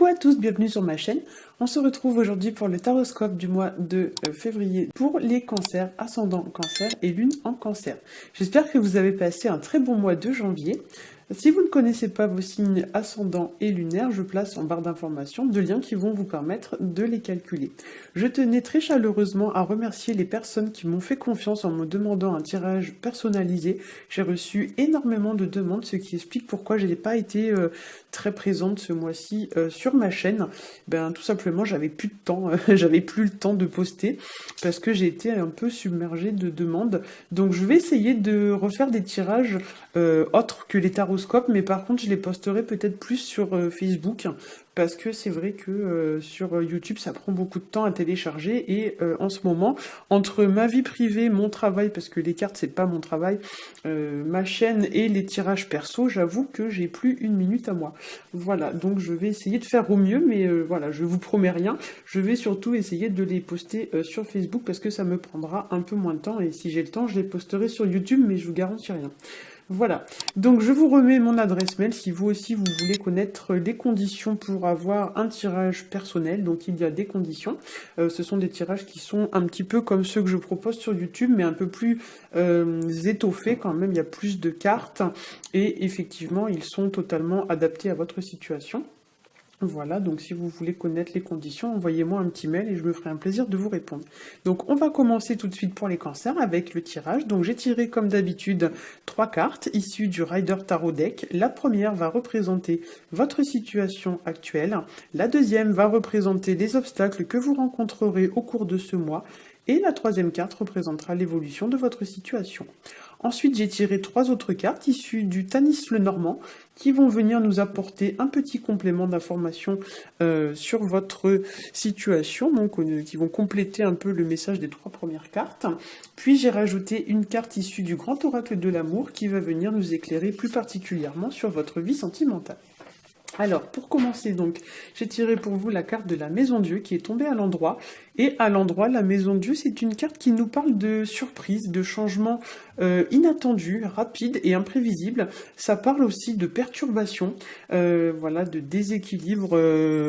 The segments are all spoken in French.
Coucou à tous, bienvenue sur ma chaîne. On se retrouve aujourd'hui pour le taroscope du mois de février pour les cancers, ascendant cancer et lune en cancer. J'espère que vous avez passé un très bon mois de janvier. Si vous ne connaissez pas vos signes ascendants et lunaires, je place en barre d'informations deux liens qui vont vous permettre de les calculer. Je tenais très chaleureusement à remercier les personnes qui m'ont fait confiance en me demandant un tirage personnalisé. J'ai reçu énormément de demandes, ce qui explique pourquoi je n'ai pas été très présente ce mois-ci sur ma chaîne. Tout simplement, j'avais plus de temps, j'avais plus le temps de poster parce que j'ai été un peu submergée de demandes. Donc je vais essayer de refaire des tirages autres que les tarots, mais par contre je les posterai peut-être plus sur Facebook parce que c'est vrai que sur YouTube ça prend beaucoup de temps à télécharger et en ce moment entre ma vie privée, mon travail, parce que les cartes c'est pas mon travail, ma chaîne et les tirages perso, j'avoue que j'ai plus une minute à moi. Voilà, donc je vais essayer de faire au mieux, mais voilà, je vous promets rien. Je vais surtout essayer de les poster sur Facebook parce que ça me prendra un peu moins de temps et si j'ai le temps je les posterai sur YouTube, mais je vous garantis rien. Voilà, donc je vous remets mon adresse mail si vous aussi vous voulez connaître les conditions pour avoir un tirage personnel. Donc il y a des conditions, ce sont des tirages qui sont un petit peu comme ceux que je propose sur YouTube, mais un peu plus étoffés quand même, il y a plus de cartes et effectivement ils sont totalement adaptés à votre situation. Voilà, donc si vous voulez connaître les conditions, envoyez-moi un petit mail et je me ferai un plaisir de vous répondre. Donc on va commencer tout de suite pour les cancers avec le tirage. Donc j'ai tiré comme d'habitude 3 cartes issues du Rider Tarot Deck. La première va représenter votre situation actuelle. La deuxième va représenter les obstacles que vous rencontrerez au cours de ce mois. Et la troisième carte représentera l'évolution de votre situation. Ensuite, j'ai tiré 3 autres cartes issues du Tanis le Normand qui vont venir nous apporter un petit complément d'information sur votre situation, donc qui vont compléter un peu le message des 3 premières cartes. Puis j'ai rajouté une carte issue du Grand Oracle de l'amour qui va venir nous éclairer plus particulièrement sur votre vie sentimentale. Alors, pour commencer, donc, j'ai tiré pour vous la carte de la Maison Dieu qui est tombée à l'endroit. Et à l'endroit, la Maison Dieu, c'est une carte qui nous parle de surprise, de changements inattendus, rapides et imprévisibles. Ça parle aussi de perturbations, voilà, de déséquilibres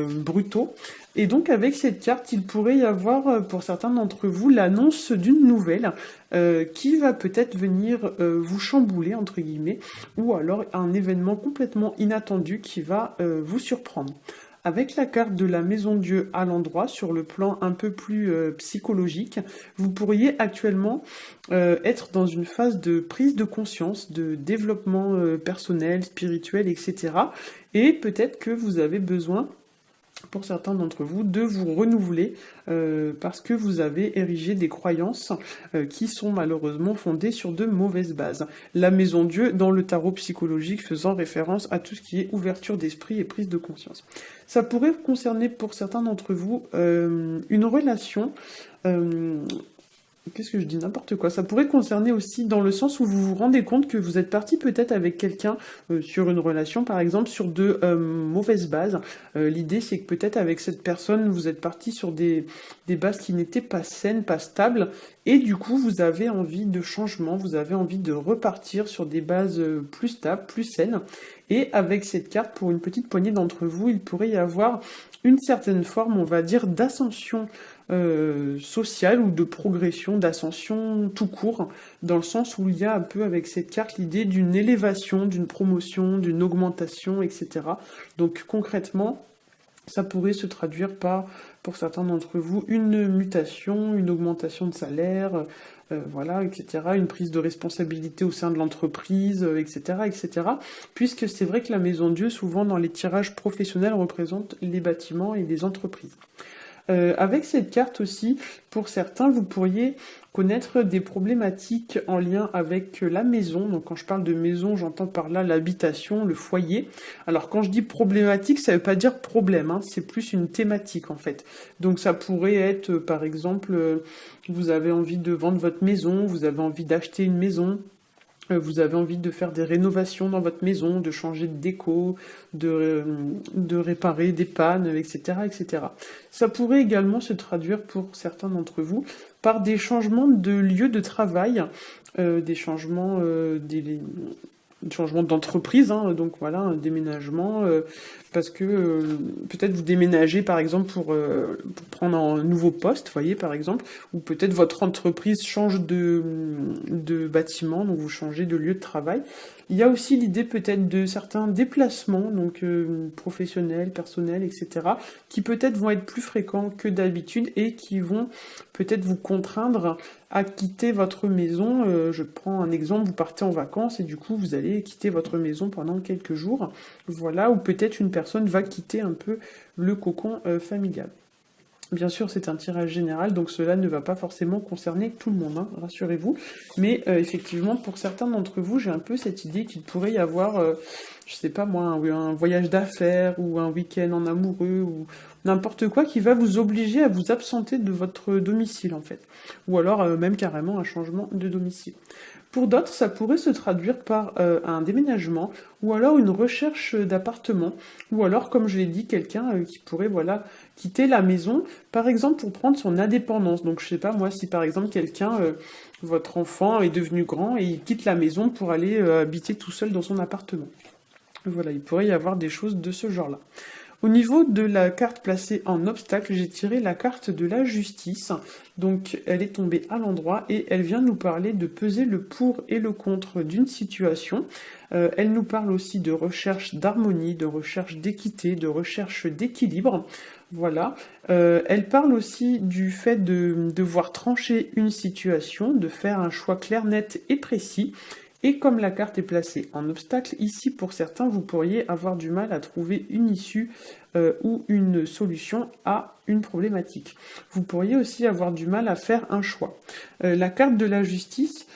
brutaux. Et donc, avec cette carte, il pourrait y avoir, pour certains d'entre vous, l'annonce d'une nouvelle qui va peut-être venir vous chambouler, entre guillemets, ou alors un événement complètement inattendu qui va vous surprendre. Avec la carte de la Maison Dieu à l'endroit, sur le plan un peu plus psychologique, vous pourriez actuellement être dans une phase de prise de conscience, de développement personnel, spirituel, etc. Et peut-être que vous avez besoin, pour certains d'entre vous, de vous renouveler parce que vous avez érigé des croyances qui sont malheureusement fondées sur de mauvaises bases. La Maison Dieu dans le tarot psychologique faisant référence à tout ce qui est ouverture d'esprit et prise de conscience. Ça pourrait concerner pour certains d'entre vous une relation... Qu'est-ce que je dis? N'importe quoi. Ça pourrait concerner aussi dans le sens où vous vous rendez compte que vous êtes parti peut-être avec quelqu'un sur une relation, par exemple, sur de mauvaises bases. L'idée, c'est que peut-être avec cette personne, vous êtes parti sur des bases qui n'étaient pas saines, pas stables, et du coup, vous avez envie de changement, vous avez envie de repartir sur des bases plus stables, plus saines. Et avec cette carte, pour une petite poignée d'entre vous, il pourrait y avoir une certaine forme, on va dire, d'ascension sociale ou de progression, d'ascension tout court, dans le sens où il y a un peu avec cette carte l'idée d'une élévation, d'une promotion, d'une augmentation, etc. Donc concrètement, ça pourrait se traduire par, pour certains d'entre vous, une mutation, une augmentation de salaire, voilà, etc., une prise de responsabilité au sein de l'entreprise, etc., etc., puisque c'est vrai que la Maison Dieu, souvent dans les tirages professionnels, représente les bâtiments et les entreprises. Avec cette carte aussi, pour certains, vous pourriez connaître des problématiques en lien avec la maison. Donc quand je parle de maison, j'entends par là l'habitation, le foyer. Alors quand je dis problématique, ça ne veut pas dire problème, hein, c'est plus une thématique en fait. Donc ça pourrait être, par exemple, vous avez envie de vendre votre maison, vous avez envie d'acheter une maison, vous avez envie de faire des rénovations dans votre maison, de changer de déco, de réparer des pannes, etc., etc. Ça pourrait également se traduire pour certains d'entre vous par des changements de lieu de travail, des changements changement d'entreprise, hein, donc voilà, un déménagement, parce que peut-être vous déménagez par exemple pour prendre un nouveau poste, voyez par exemple, ou peut-être votre entreprise change de bâtiment, donc vous changez de lieu de travail. Il y a aussi l'idée peut-être de certains déplacements, donc professionnels, personnels, etc., qui peut-être vont être plus fréquents que d'habitude et qui vont peut-être vous contraindre à quitter votre maison. Je prends un exemple, vous partez en vacances et du coup vous allez quitter votre maison pendant quelques jours. Voilà, ou peut-être une personne va quitter un peu le cocon familial. Bien sûr, c'est un tirage général, donc cela ne va pas forcément concerner tout le monde, hein, rassurez-vous. Mais effectivement, pour certains d'entre vous, j'ai un peu cette idée qu'il pourrait y avoir, je sais pas moi, un voyage d'affaires ou un week-end en amoureux ou n'importe quoi qui va vous obliger à vous absenter de votre domicile en fait. Ou alors même carrément un changement de domicile. Pour d'autres, ça pourrait se traduire par un déménagement, ou alors une recherche d'appartement, ou alors, comme je l'ai dit, quelqu'un qui pourrait voilà quitter la maison, par exemple pour prendre son indépendance. Donc je sais pas moi, si par exemple quelqu'un, votre enfant est devenu grand et il quitte la maison pour aller habiter tout seul dans son appartement. Voilà, il pourrait y avoir des choses de ce genre-là. Au niveau de la carte placée en obstacle, j'ai tiré la carte de la justice. Donc elle est tombée à l'endroit et elle vient nous parler de peser le pour et le contre d'une situation. Elle nous parle aussi de recherche d'harmonie, de recherche d'équité, de recherche d'équilibre. Voilà. Elle parle aussi du fait de devoir trancher une situation, de faire un choix clair, net et précis. Et comme la carte est placée en obstacle, ici pour certains, vous pourriez avoir du mal à trouver une issue ou une solution à une problématique. Vous pourriez aussi avoir du mal à faire un choix. La carte de la justice,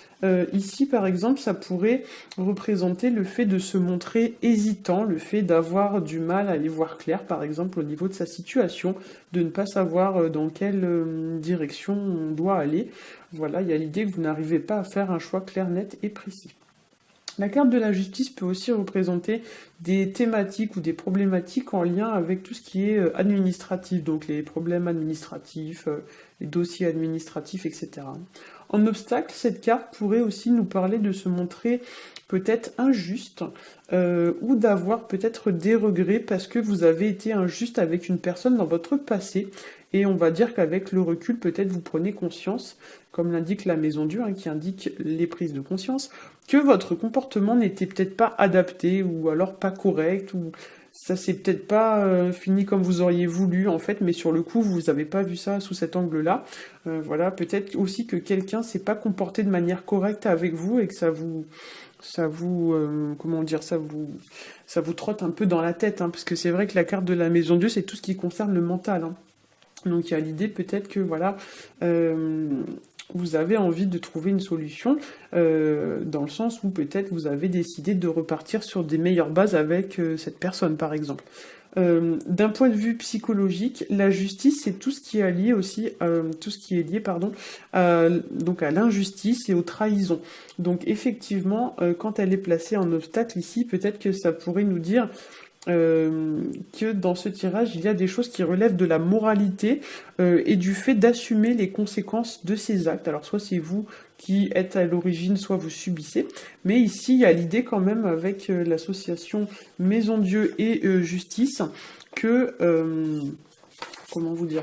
ici par exemple, ça pourrait représenter le fait de se montrer hésitant, le fait d'avoir du mal à y voir clair, par exemple au niveau de sa situation, de ne pas savoir dans quelle direction on doit aller. Voilà, il y a l'idée que vous n'arrivez pas à faire un choix clair, net et précis. La carte de la justice peut aussi représenter des thématiques ou des problématiques en lien avec tout ce qui est administratif, donc les problèmes administratifs, les dossiers administratifs, etc. En obstacle, cette carte pourrait aussi nous parler de se montrer peut-être injuste ou d'avoir peut-être des regrets parce que vous avez été injuste avec une personne dans votre passé. Et on va dire qu'avec le recul, peut-être vous prenez conscience, comme l'indique la Maison Dieu, hein, qui indique les prises de conscience, que votre comportement n'était peut-être pas adapté ou alors pas correct ou ça s'est peut-être pas fini comme vous auriez voulu en fait, mais sur le coup vous n'avez pas vu ça sous cet angle-là. Voilà, peut-être aussi que quelqu'un s'est pas comporté de manière correcte avec vous et que comment dire, ça vous trotte un peu dans la tête, hein, parce que c'est vrai que la carte de la Maison Dieu c'est tout ce qui concerne le mental. Hein. Donc il y a l'idée peut-être que voilà, vous avez envie de trouver une solution dans le sens où peut-être vous avez décidé de repartir sur des meilleures bases avec cette personne par exemple. D'un point de vue psychologique, la justice c'est tout ce qui est lié aussi, tout ce qui est lié pardon, donc à l'injustice et aux trahisons. Donc effectivement, quand elle est placée en obstacle ici, peut-être que ça pourrait nous dire que dans ce tirage, il y a des choses qui relèvent de la moralité et du fait d'assumer les conséquences de ces actes. Alors soit c'est vous qui êtes à l'origine, soit vous subissez. Mais ici, il y a l'idée quand même avec l'association Maison Dieu et Justice que... comment vous dire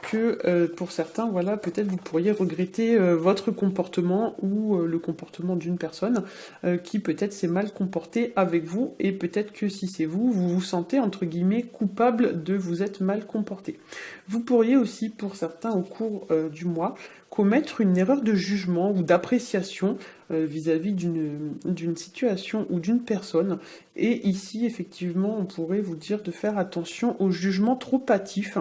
que pour certains, voilà, peut-être vous pourriez regretter votre comportement ou le comportement d'une personne qui peut-être s'est mal comportée avec vous et peut-être que si c'est vous, vous vous sentez entre guillemets coupable de vous être mal comporté. Vous pourriez aussi, pour certains, au cours du mois, commettre une erreur de jugement ou d'appréciation vis-à-vis d'une situation ou d'une personne. Et ici, effectivement, on pourrait vous dire de faire attention au jugement trop hâtif.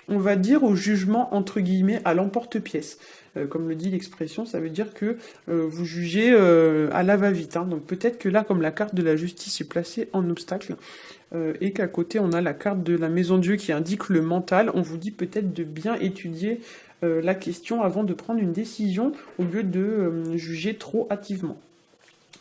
On va dire au jugement, entre guillemets, à l'emporte-pièce. Comme le dit l'expression, ça veut dire que vous jugez à la va-vite. Hein. Donc peut-être que là, comme la carte de la justice est placée en obstacle, et qu'à côté on a la carte de la Maison Dieu qui indique le mental, on vous dit peut-être de bien étudier la question avant de prendre une décision au lieu de juger trop hâtivement.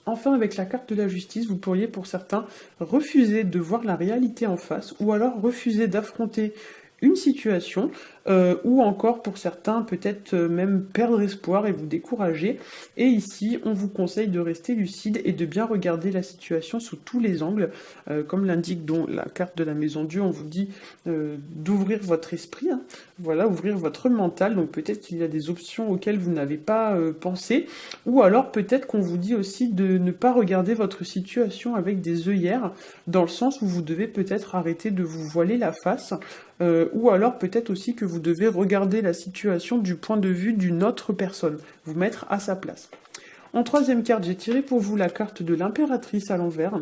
Enfin, avec la carte de la justice, vous pourriez pour certains refuser de voir la réalité en face ou alors refuser d'affronter une situation ou encore pour certains peut-être même perdre espoir et vous décourager. Et ici, on vous conseille de rester lucide et de bien regarder la situation sous tous les angles. Comme l'indique donc la carte de la Maison Dieu, on vous dit d'ouvrir votre esprit, hein. Voilà, ouvrir votre mental. Donc peut-être qu'il y a des options auxquelles vous n'avez pas pensé, ou alors peut-être qu'on vous dit aussi de ne pas regarder votre situation avec des œillères, dans le sens où vous devez peut-être arrêter de vous voiler la face, ou alors peut-être aussi que vous devez regarder la situation du point de vue d'une autre personne, vous mettre à sa place. En troisième carte, j'ai tiré pour vous la carte de l'impératrice à l'envers.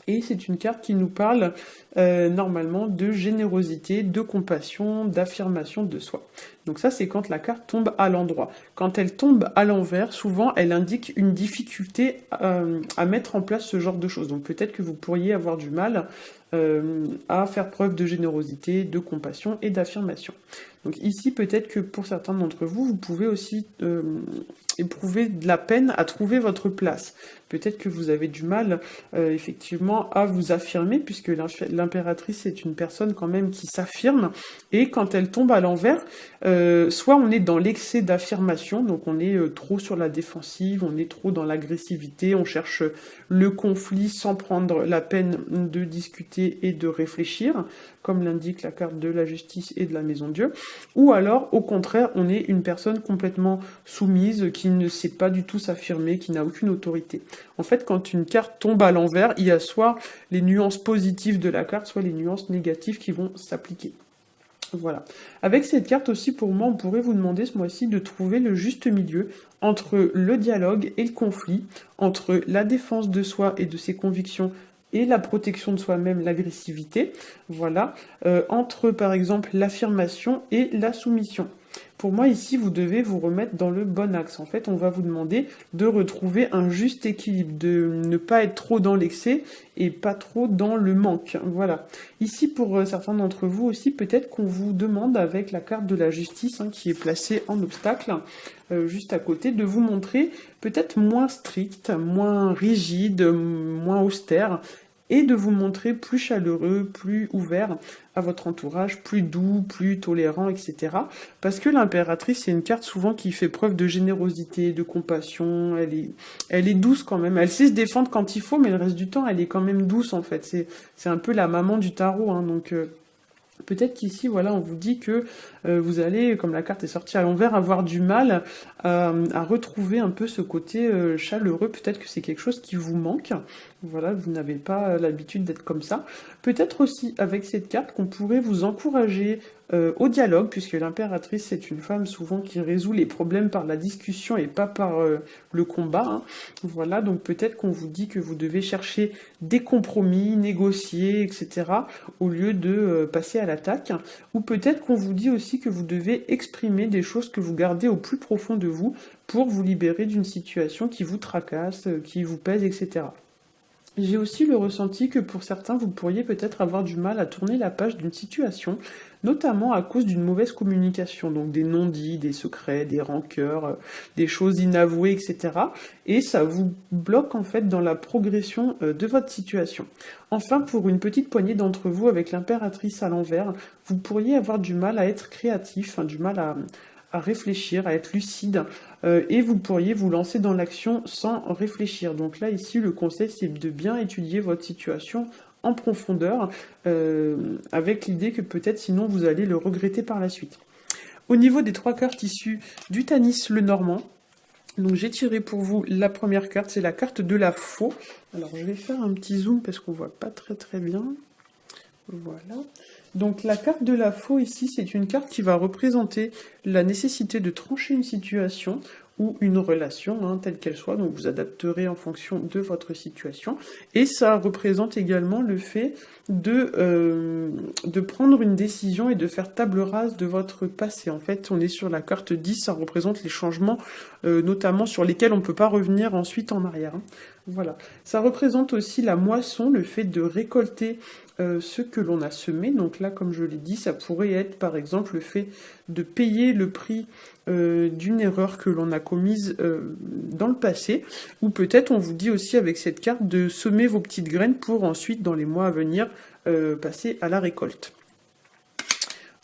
Et c'est une carte qui nous parle normalement de générosité, de compassion, d'affirmation de soi. Donc ça, c'est quand la carte tombe à l'endroit. Quand elle tombe à l'envers, souvent, elle indique une difficulté à mettre en place ce genre de choses. Donc peut-être que vous pourriez avoir du mal à faire preuve de générosité, de compassion et d'affirmation. Donc ici, peut-être que pour certains d'entre vous, vous pouvez aussi éprouver de la peine à trouver votre place. Peut-être que vous avez du mal, effectivement, à vous affirmer, puisque l'impératrice est une personne quand même qui s'affirme, et quand elle tombe à l'envers, soit on est dans l'excès d'affirmation, donc on est trop sur la défensive, on est trop dans l'agressivité, on cherche le conflit sans prendre la peine de discuter et de réfléchir, comme l'indique la carte de la justice et de la Maison Dieu, ou alors, au contraire, on est une personne complètement soumise, qui ne sait pas du tout s'affirmer, qui n'a aucune autorité. En fait, quand une carte tombe à l'envers, il y a soit les nuances positives de la carte, soit les nuances négatives qui vont s'appliquer. Voilà. Avec cette carte aussi, pour moi, on pourrait vous demander ce mois-ci de trouver le juste milieu entre le dialogue et le conflit, entre la défense de soi et de ses convictions et la protection de soi-même, l'agressivité, voilà, entre par exemple l'affirmation et la soumission. Pour moi, ici, vous devez vous remettre dans le bon axe. En fait, on va vous demander de retrouver un juste équilibre, de ne pas être trop dans l'excès et pas trop dans le manque. Voilà. Ici, pour certains d'entre vous aussi, peut-être qu'on vous demande, avec la carte de la justice, hein, qui est placée en obstacle, juste à côté, de vous montrer peut-être moins strict, moins rigide, moins austère, et de vous montrer plus chaleureux, plus ouvert à votre entourage, plus doux, plus tolérant, etc. Parce que l'impératrice, c'est une carte souvent qui fait preuve de générosité, de compassion, elle est douce quand même. Elle sait se défendre quand il faut, mais le reste du temps, elle est quand même douce en fait. C'est un peu la maman du tarot, hein, donc... Peut-être qu'ici, voilà, on vous dit que vous allez, comme la carte est sortie à l'envers, avoir du mal à retrouver un peu ce côté chaleureux. Peut-être que c'est quelque chose qui vous manque. Voilà, vous n'avez pas l'habitude d'être comme ça. Peut-être aussi, avec cette carte, qu'on pourrait vous encourager au dialogue, puisque l'impératrice, c'est une femme souvent qui résout les problèmes par la discussion et pas par le combat, hein. Voilà, donc peut-être qu'on vous dit que vous devez chercher des compromis, négocier, etc., au lieu de passer à l'attaque. Ou peut-être qu'on vous dit aussi que vous devez exprimer des choses que vous gardez au plus profond de vous pour vous libérer d'une situation qui vous tracasse, qui vous pèse, etc. J'ai aussi le ressenti que pour certains, vous pourriez peut-être avoir du mal à tourner la page d'une situation, notamment à cause d'une mauvaise communication, donc des non-dits, des secrets, des rancœurs, des choses inavouées, etc. Et ça vous bloque en fait dans la progression de votre situation. Enfin, pour une petite poignée d'entre vous, avec l'impératrice à l'envers, vous pourriez avoir du mal à être créatif, du mal à réfléchir, à être lucide, et vous pourriez vous lancer dans l'action sans réfléchir. Donc là, ici, le conseil, c'est de bien étudier votre situation en profondeur, avec l'idée que peut-être sinon vous allez le regretter par la suite. Au niveau des 3 cartes issues du Tanis le Normand, donc j'ai tiré pour vous la première carte, c'est la carte de la faux. Alors je vais faire un petit zoom parce qu'on voit pas très bien. Voilà. Donc la carte de la faux ici, c'est une carte qui va représenter la nécessité de trancher une situation ou une relation, hein, telle qu'elle soit, donc vous adapterez en fonction de votre situation. Et ça représente également le fait de prendre une décision et de faire table rase de votre passé. En fait, on est sur la carte 10, ça représente les changements, notamment sur lesquels on ne peut pas revenir ensuite en arrière, hein. Voilà. Ça représente aussi la moisson, le fait de récolter ce que l'on a semé. Donc là, comme je l'ai dit, ça pourrait être par exemple le fait de payer le prix d'une erreur que l'on a commise dans le passé, ou peut-être on vous dit aussi avec cette carte de semer vos petites graines pour ensuite, dans les mois à venir, passer à la récolte.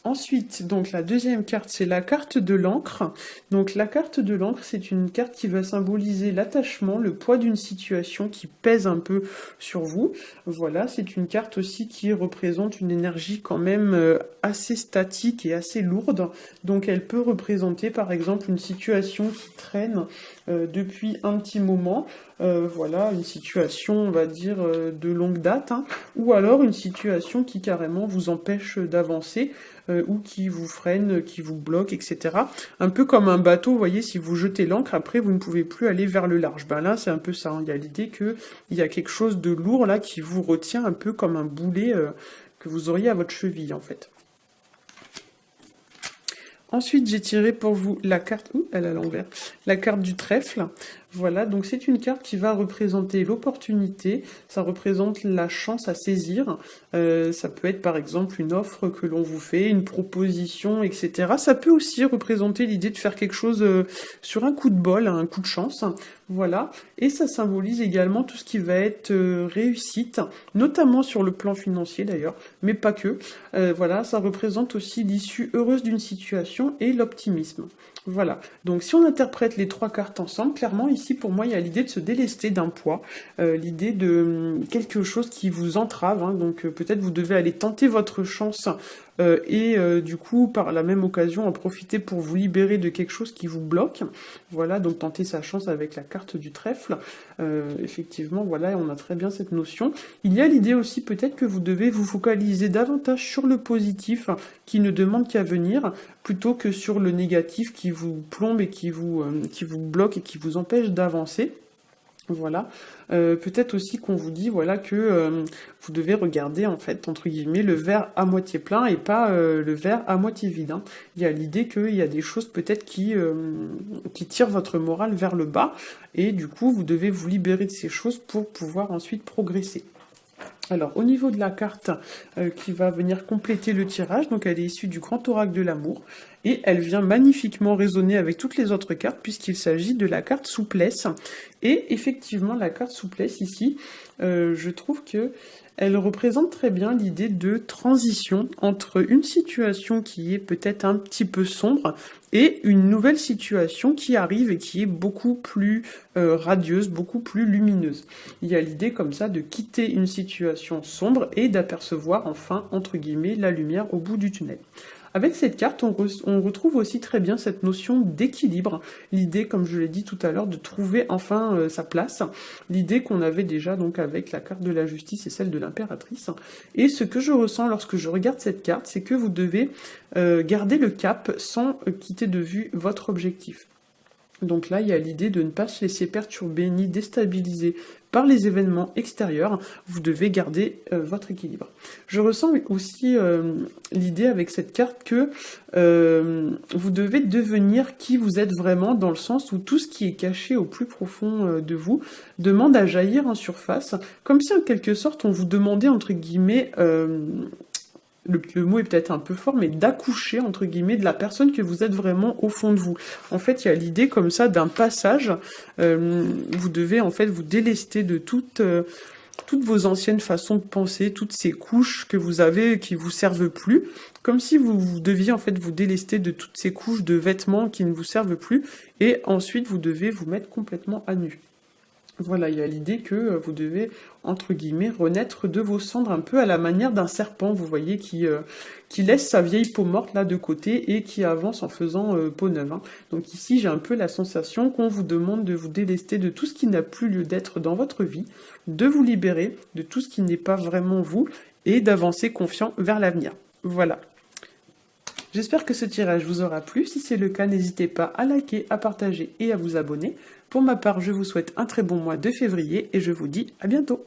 Ensuite, donc la deuxième carte, c'est la carte de l'encre. Donc la carte de l'encre, c'est une carte qui va symboliser l'attachement, le poids d'une situation qui pèse un peu sur vous. Voilà, c'est une carte aussi qui représente une énergie quand même assez statique et assez lourde. Donc elle peut représenter par exemple une situation qui traîne depuis un petit moment. Voilà, une situation, on va dire, de longue date, hein, ou alors une situation qui carrément vous empêche d'avancer, ou qui vous freine, qui vous bloque, etc. Un peu comme un bateau, vous voyez, si vous jetez l'ancre, après vous ne pouvez plus aller vers le large. Ben là, c'est un peu ça, hein. Il y a l'idée qu'il y a quelque chose de lourd là qui vous retient un peu comme un boulet que vous auriez à votre cheville, en fait. Ensuite, j'ai tiré pour vous la carte, elle est à l'envers, la carte du trèfle. Voilà, donc c'est une carte qui va représenter l'opportunité, ça représente la chance à saisir. Ça peut être par exemple une offre que l'on vous fait, une proposition, etc. Ça peut aussi représenter l'idée de faire quelque chose sur un coup de bol, un coup de chance. Voilà, et ça symbolise également tout ce qui va être réussite, notamment sur le plan financier d'ailleurs, mais pas que. Voilà, ça représente aussi l'issue heureuse d'une situation et l'optimisme. Voilà, donc si on interprète les trois cartes ensemble, clairement ici pour moi il y a l'idée de se délester d'un poids, l'idée de quelque chose qui vous entrave, hein, donc peut-être vous devez aller tenter votre chance et du coup par la même occasion en profiter pour vous libérer de quelque chose qui vous bloque. Voilà, donc tenter sa chance avec la carte du trèfle. Effectivement, voilà, on a très bien cette notion. Il y a l'idée aussi peut-être que vous devez vous focaliser davantage sur le positif qui ne demande qu'à venir, plutôt que sur le négatif qui vous plombe et qui vous bloque et qui vous empêche d'avancer. Voilà, peut-être aussi qu'on vous dit voilà que vous devez regarder en fait entre guillemets le verre à moitié plein et pas le verre à moitié vide, hein. Il y a l'idée qu'il y a des choses peut-être qui tirent votre morale vers le bas et du coup vous devez vous libérer de ces choses pour pouvoir ensuite progresser. Alors, au niveau de la carte qui va venir compléter le tirage, donc elle est issue du Grand Oracle de l'amour, et elle vient magnifiquement résonner avec toutes les autres cartes, puisqu'il s'agit de la carte souplesse. Et effectivement, la carte souplesse ici, je trouve que elle représente très bien l'idée de transition entre une situation qui est peut-être un petit peu sombre et une nouvelle situation qui arrive et qui est beaucoup plus radieuse, beaucoup plus lumineuse. Il y a l'idée comme ça de quitter une situation sombre et d'apercevoir enfin, entre guillemets, la lumière au bout du tunnel. Avec cette carte, on retrouve aussi très bien cette notion d'équilibre, l'idée, comme je l'ai dit tout à l'heure, de trouver enfin sa place, l'idée qu'on avait déjà donc avec la carte de la justice et celle de l'impératrice. Et ce que je ressens lorsque je regarde cette carte, c'est que vous devez garder le cap sans quitter de vue votre objectif. Donc là, il y a l'idée de ne pas se laisser perturber ni déstabiliser par les événements extérieurs. Vous devez garder votre équilibre. Je ressens aussi l'idée avec cette carte que vous devez devenir qui vous êtes vraiment, dans le sens où tout ce qui est caché au plus profond de vous demande à jaillir en surface, comme si en quelque sorte on vous demandait entre guillemets... le mot est peut-être un peu fort, mais d'accoucher, entre guillemets, de la personne que vous êtes vraiment au fond de vous. En fait, il y a l'idée comme ça d'un passage. Vous devez en fait vous délester de toutes vos anciennes façons de penser, toutes ces couches que vous avez qui vous servent plus, comme si vous deviez en fait vous délester de toutes ces couches de vêtements qui ne vous servent plus, et ensuite vous devez vous mettre complètement à nu. Voilà, il y a l'idée que vous devez, entre guillemets, renaître de vos cendres un peu à la manière d'un serpent, vous voyez, qui laisse sa vieille peau morte là de côté et qui avance en faisant peau neuve, hein. Donc ici, j'ai un peu la sensation qu'on vous demande de vous délester de tout ce qui n'a plus lieu d'être dans votre vie, de vous libérer de tout ce qui n'est pas vraiment vous et d'avancer confiant vers l'avenir. Voilà. J'espère que ce tirage vous aura plu. Si c'est le cas, n'hésitez pas à liker, à partager et à vous abonner. Pour ma part, je vous souhaite un très bon mois de février et je vous dis à bientôt.